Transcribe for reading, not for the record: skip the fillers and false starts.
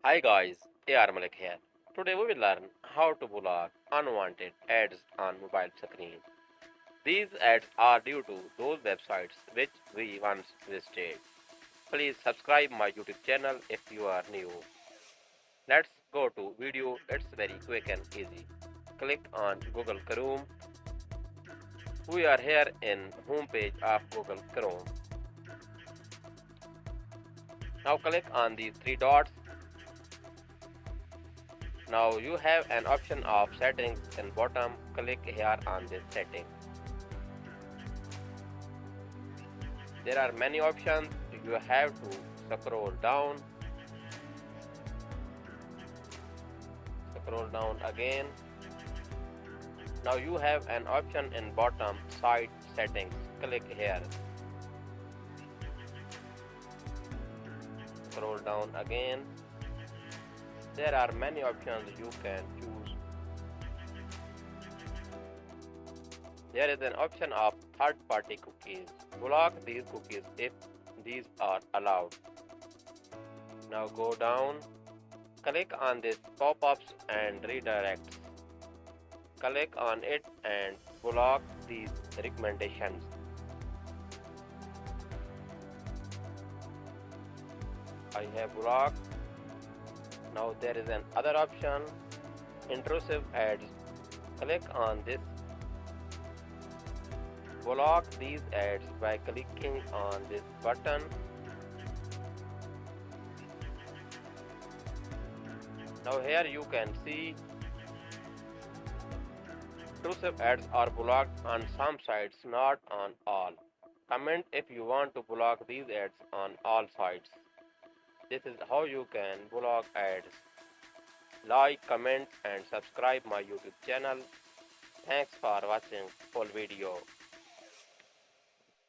Hi guys, AR Malik here. Today we will learn how to block unwanted ads on mobile screen. These ads are due to those websites which we once visited. Please subscribe my YouTube channel if you are new. Let's go to video. It's very quick and easy. Click on Google Chrome. We are here in homepage of Google Chrome. Now click on these three dots. Now you have an option of settings in bottom. Click here on this setting. There are many options. You have to scroll down again. Now you have an option in bottom side settings. Click here. Scroll down again. There are many options you can choose. There is an option of third-party cookies. Block these cookies if these are allowed. Now go down. Click on this pop-ups and redirects. Click on it and block these recommendations. I have blocked. Now there is another option, intrusive ads. Click on this. Block these ads by clicking on this button. Now here you can see intrusive ads are blocked on some sites, not on all. Comment if you want to block these ads on all sites. This is how you can block ads. Like, comment and subscribe my YouTube channel. Thanks for watching full video.